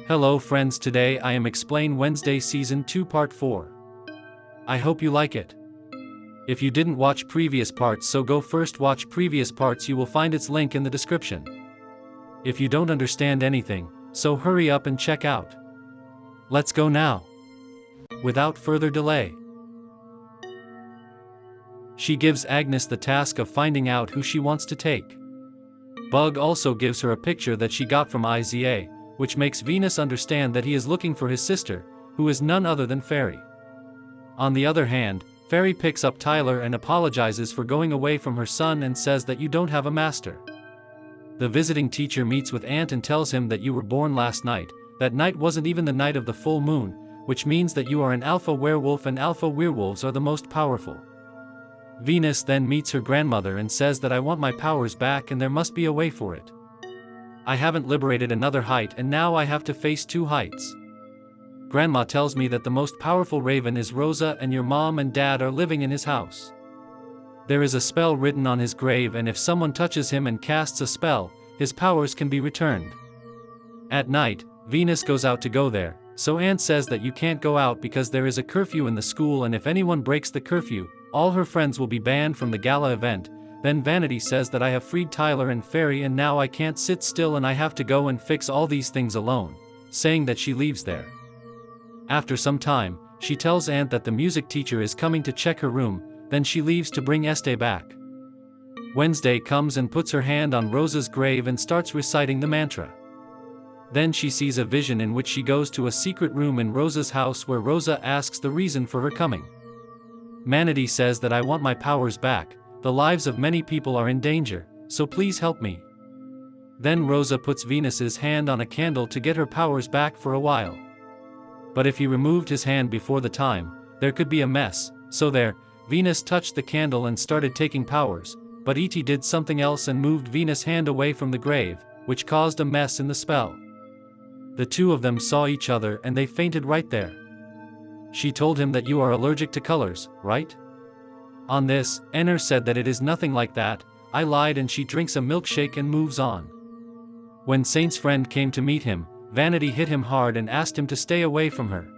Hello friends, today I am Explain Wednesday Season 2 Part 4. I hope you like it. If you didn't watch previous parts, so go first watch previous parts, you will find its link in the description. If you don't understand anything, so hurry up and check out. Let's go now. Without further delay. She gives Agnes the task of finding out who she wants to take. Bug also gives her a picture that she got from Iza, which makes Venus understand that he is looking for his sister, who is none other than Fairy. On the other hand, Fairy picks up Tyler and apologizes for going away from her son and says that you don't have a master. The visiting teacher meets with Ant and tells him that you were born last night. That night wasn't even the night of the full moon, which means that you are an alpha werewolf and alpha werewolves are the most powerful. Venus then meets her grandmother and says that I want my powers back and there must be a way for it. I haven't liberated another height and now I have to face 2 heights. Grandma tells me that the most powerful raven is Rosa and your mom and dad are living in his house. There is a spell written on his grave and if someone touches him and casts a spell, his powers can be returned. At night, Venus goes out to go there, so Ant says that you can't go out because there is a curfew in the school and if anyone breaks the curfew, all her friends will be banned from the gala event. Then Vanity says that I have freed Tyler and Fairy and now I can't sit still and I have to go and fix all these things alone, saying that she leaves there. After some time, she tells Ant that the music teacher is coming to check her room, then she leaves to bring Este back. Wednesday comes and puts her hand on Rosa's grave and starts reciting the mantra. Then she sees a vision in which she goes to a secret room in Rosa's house where Rosa asks the reason for her coming. Manatee says that I want my powers back, the lives of many people are in danger, so please help me. Then Rosa puts Venus's hand on a candle to get her powers back for a while. But if he removed his hand before the time, there could be a mess, so there, Venus touched the candle and started taking powers, but E.T. did something else and moved Venus' hand away from the grave, which caused a mess in the spell. The two of them saw each other and they fainted right there. She told him that you are allergic to colors, right? On this, Enner said that it is nothing like that, I lied and she drinks a milkshake and moves on. When Saint's friend came to meet him, Vanity hit him hard and asked him to stay away from her.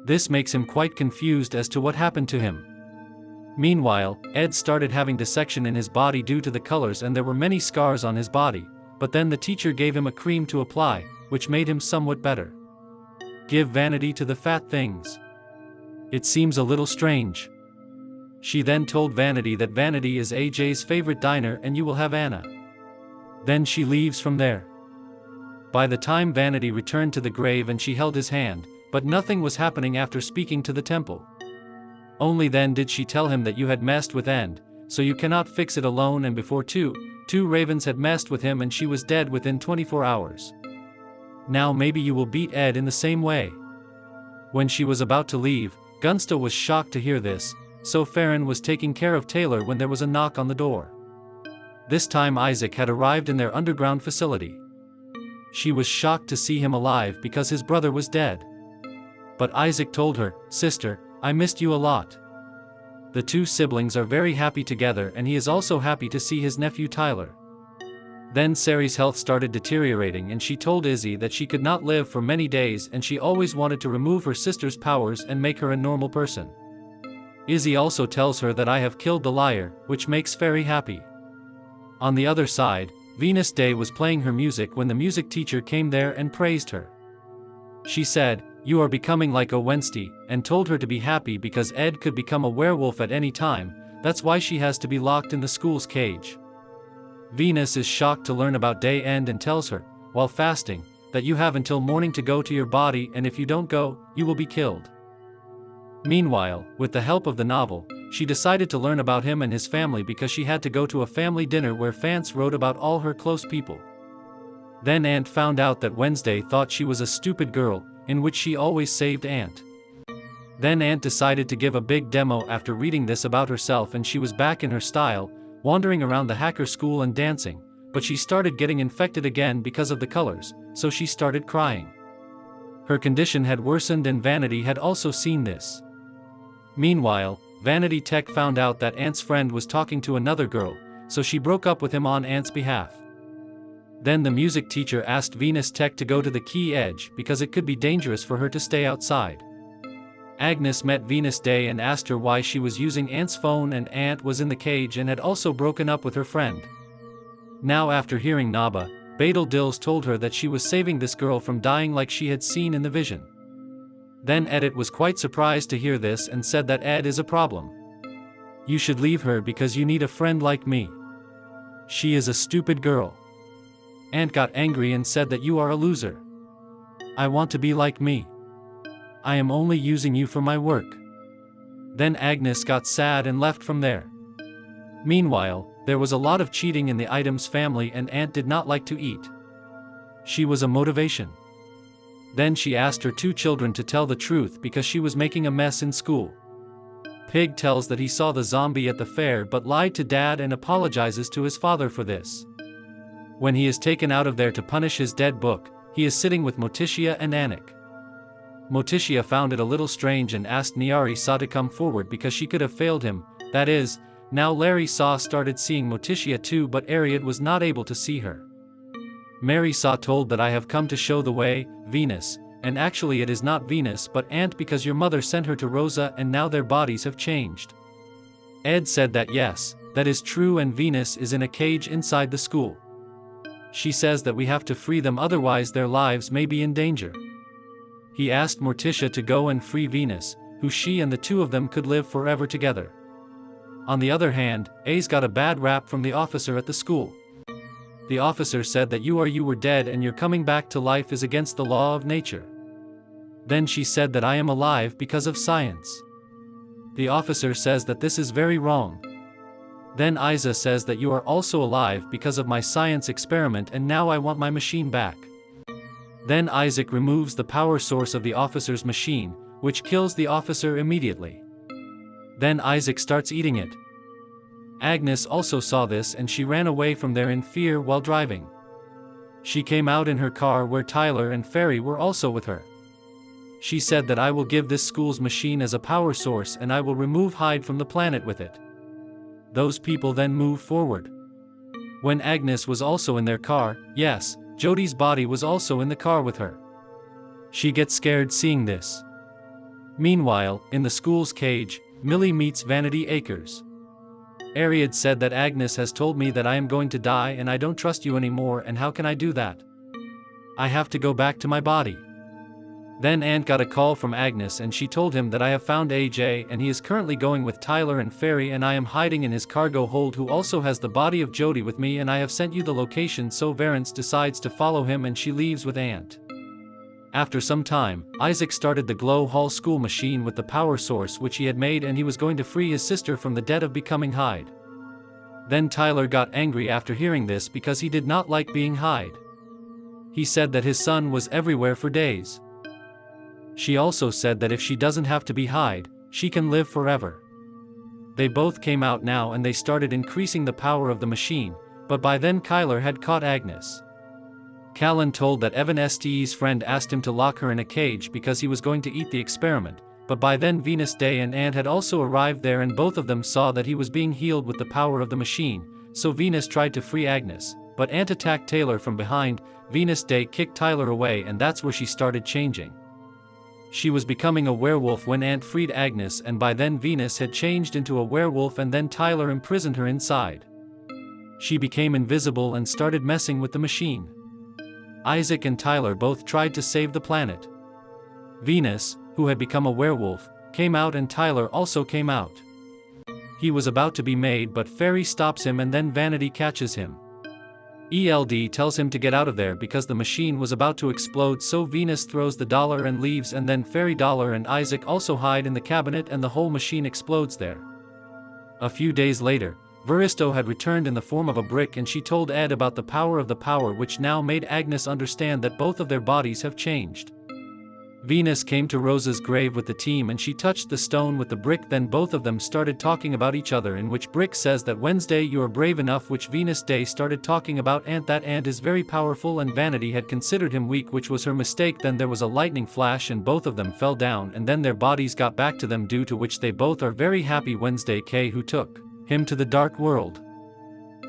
This makes him quite confused as to what happened to him. Meanwhile, Ed started having dissection in his body due to the colors and there were many scars on his body, but then the teacher gave him a cream to apply, which made him somewhat better. Give Vanity to the fat things. It seems a little strange. She then told Vanity that Vanity is AJ's favorite diner and you will have Anna. Then she leaves from there. By the time Vanity returned to the grave and she held his hand, but nothing was happening after speaking to the temple. Only then did she tell him that you had messed with End, so you cannot fix it alone and before two ravens had messed with him and she was dead within 24 hours. Now maybe you will beat Ed in the same way. When she was about to leave, Gunsta was shocked to hear this, so Farron was taking care of Taylor when there was a knock on the door. This time Isaac had arrived in their underground facility. She was shocked to see him alive because his brother was dead. But Isaac told her, "Sister, I missed you a lot." The two siblings are very happy together and he is also happy to see his nephew Tyler. Then Sari's health started deteriorating and she told Izzy that she could not live for many days and she always wanted to remove her sister's powers and make her a normal person. Izzy also tells her that I have killed the liar, which makes Fairy happy. On the other side, Venus Day was playing her music when the music teacher came there and praised her. She said, "You are becoming like a Wednesday," and told her to be happy because Ed could become a werewolf at any time, that's why she has to be locked in the school's cage. Venus is shocked to learn about Day End and tells her, while fasting, that you have until morning to go to your body and if you don't go, you will be killed. Meanwhile, with the help of the novel, she decided to learn about him and his family because she had to go to a family dinner where Fance wrote about all her close people. Then Ant found out that Wednesday thought she was a stupid girl, in which she always saved Ant. Then Ant decided to give a big demo after reading this about herself and she was back in her style, wandering around the hacker school and dancing, but she started getting infected again because of the colors, so she started crying. Her condition had worsened and Vanity had also seen this. Meanwhile, Vanity Tech found out that Ant's friend was talking to another girl, so she broke up with him on Ant's behalf. Then the music teacher asked Venus Tech to go to the key edge because it could be dangerous for her to stay outside. Agnes met Venus Day and asked her why she was using Ant's phone, and Ant was in the cage and had also broken up with her friend. Now after hearing Naba, Badal Dills told her that she was saving this girl from dying like she had seen in the vision. Then Edit was quite surprised to hear this and said that Ed is a problem. You should leave her because you need a friend like me. She is a stupid girl. Ant got angry and said that you are a loser. I want to be like me. I am only using you for my work. Then Agnes got sad and left from there. Meanwhile, there was a lot of cheating in the Addams family and Ant did not like to eat. She was a motivation. Then she asked her 2 children to tell the truth because she was making a mess in school. Pig tells that he saw the zombie at the fair but lied to Dad and apologizes to his father for this. When he is taken out of there to punish his dead book, he is sitting with Motitia and Anik. Motitia found it a little strange and asked Nyari Sa to come forward because she could have failed him, that is, now Larry Sa started seeing Motitia too, but Ariad was not able to see her. Mary Sa told that I have come to show the way, Venus, and actually it is not Venus but Ant because your mother sent her to Rosa and now their bodies have changed. Ed said that yes, that is true, and Venus is in a cage inside the school. She says that we have to free them, otherwise their lives may be in danger. He asked Morticia to go and free Venus, who she and the 2 of them could live forever together. On the other hand, A's got a bad rap from the officer at the school. The officer said that you were dead and your coming back to life is against the law of nature. Then she said that I am alive because of science. The officer says that this is very wrong. Then Isa says that you are also alive because of my science experiment and now I want my machine back. Then Isaac removes the power source of the officer's machine, which kills the officer immediately. Then Isaac starts eating it. Agnes also saw this and she ran away from there in fear while driving. She came out in her car where Tyler and Ferry were also with her. She said that I will give this school's machine as a power source and I will remove Hyde from the planet with it. Those people then move forward. When Agnes was also in their car, yes, Jodie's body was also in the car with her. She gets scared seeing this. Meanwhile, in the school's cage, Millie meets Vanity Acres. Ariad said that Agnes has told me that I am going to die and I don't trust you anymore, and how can I do that? I have to go back to my body. Then Ant got a call from Agnes and she told him that I have found AJ and he is currently going with Tyler and Ferry and I am hiding in his cargo hold, who also has the body of Jodie with me, and I have sent you the location. So Varence decides to follow him and she leaves with Ant. After some time, Isaac started the Glow Hall school machine with the power source which he had made and he was going to free his sister from the debt of becoming Hyde. Then Tyler got angry after hearing this because he did not like being Hyde. He said that his son was everywhere for days. She also said that if she doesn't have to be Hyde, she can live forever. They both came out now and they started increasing the power of the machine, but by then Kyler had caught Agnes. Callan told that Evan Ste's friend asked him to lock her in a cage because he was going to eat the experiment, but by then Venus Day and Ant had also arrived there and both of them saw that he was being healed with the power of the machine, so Venus tried to free Agnes, but Ant attacked Taylor from behind. Venus Day kicked Tyler away and that's where she started changing. She was becoming a werewolf when Ant freed Agnes, and by then Venus had changed into a werewolf and then Tyler imprisoned her inside. She became invisible and started messing with the machine. Isaac and Tyler both tried to save the planet. Venus, who had become a werewolf, came out and Tyler also came out. He was about to be made but Ferry stops him and then Vanity catches him. ELD tells him to get out of there because the machine was about to explode, so Venus throws the dollar and leaves and then Ferry, Dollar and Isaac also hide in the cabinet and the whole machine explodes there. A few days later, Veristo had returned in the form of a brick and she told Ed about the power of the power, which now made Agnes understand that both of their bodies have changed. Venus came to Rosa's grave with the team and she touched the stone with the brick, then both of them started talking about each other, in which Brick says that Wednesday you are brave enough, which Venus Day started talking about Ant, that Ant is very powerful and Vanity had considered him weak, which was her mistake. Then there was a lightning flash and both of them fell down and then their bodies got back to them, due to which they both are very happy. Wednesday K, who took him to the dark world.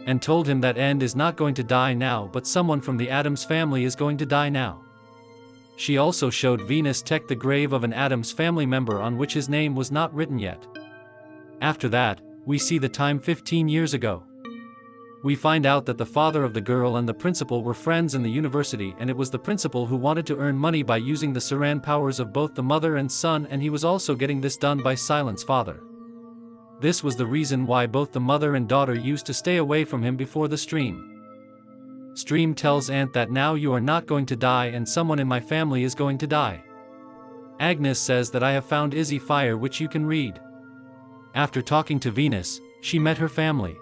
and told him that End is not going to die now, but someone from the Addams family is going to die now. She also showed Venus Tech the grave of an Addams family member on which his name was not written yet. After that, we see the time 15 years ago. We find out that the father of the girl and the principal were friends in the university, and it was the principal who wanted to earn money by using the Saran powers of both the mother and son, and he was also getting this done by Silent's father. This was the reason why both the mother and daughter used to stay away from him before the stream. Stream tells Ant that now you are not going to die and someone in my family is going to die. Agnes says that I have found Izzy Fire, which you can read. After talking to Venus, she met her family.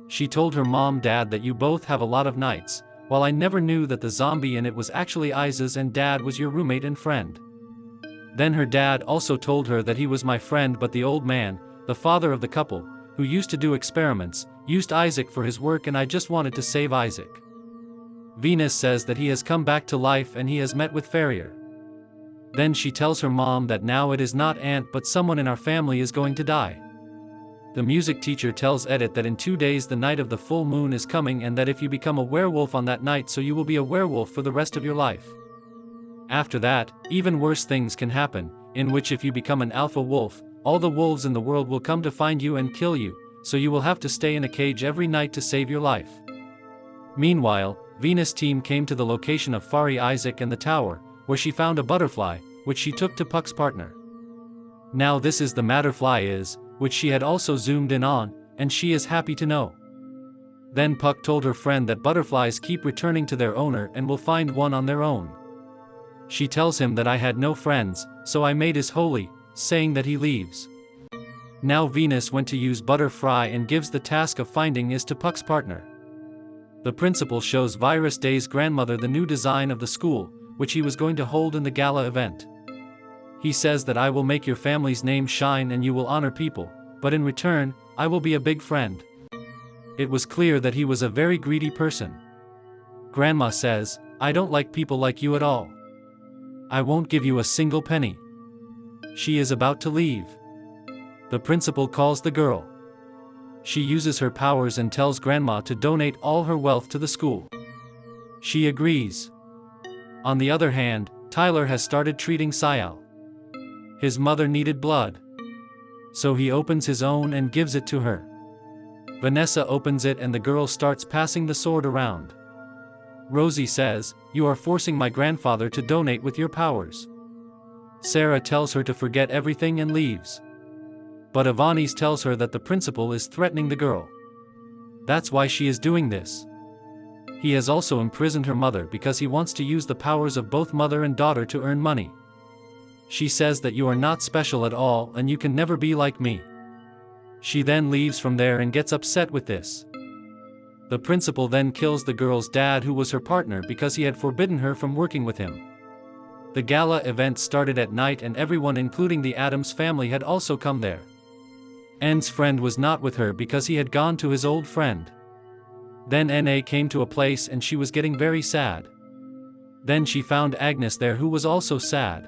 She told her mom dad that you both have a lot of nights, while I never knew that the zombie in it was actually Isa's and dad was your roommate and friend. Then her dad also told her that he was my friend, but the old man, the father of the couple, who used to do experiments, used Isaac for his work and I just wanted to save Isaac. Venus says that he has come back to life and he has met with Farrier. Then she tells her mom that now it is not Ant but someone in our family is going to die. The music teacher tells Edith that in 2 days the night of the full moon is coming and that if you become a werewolf on that night, so you will be a werewolf for the rest of your life. After that, even worse things can happen, in which if you become an alpha wolf, all the wolves in the world will come to find you and kill you, so you will have to stay in a cage every night to save your life. Meanwhile, Venus team came to the location of Fari Isaac and the tower, where she found a butterfly, which she took to Puck's partner. Now this is the Matterfly is, which she had also zoomed in on, and she is happy to know. Then Puck told her friend that butterflies keep returning to their owner and will find one on their own. She tells him that I had no friends, so I made his holy, saying that he leaves. Now Venus went to use Butterfly and gives the task of finding Is to Puck's partner. The principal shows Virus Day's grandmother the new design of the school, which he was going to hold in the gala event. He says that I will make your family's name shine and you will honor people, but in return, I will be a big friend. It was clear that he was a very greedy person. Grandma says, I don't like people like you at all. I won't give you a single penny. She is about to leave. The principal calls the girl. She uses her powers and tells Grandma to donate all her wealth to the school. She agrees. On the other hand, Tyler has started treating Sayal. His mother needed blood. So he opens his own and gives it to her. Vanessa opens it and the girl starts passing the sword around. Rosie says, you are forcing my grandfather to donate with your powers. Sarah tells her to forget everything and leaves. But Avanis tells her that the principal is threatening the girl. That's why she is doing this. He has also imprisoned her mother because he wants to use the powers of both mother and daughter to earn money. She says that you are not special at all and you can never be like me. She then leaves from there and gets upset with this. The principal then kills the girl's dad, who was her partner, because he had forbidden her from working with him. The gala event started at night and everyone including the Addams family had also come there. N's friend was not with her because he had gone to his old friend. Then Na came to a place and she was getting very sad. Then she found Agnes there, who was also sad.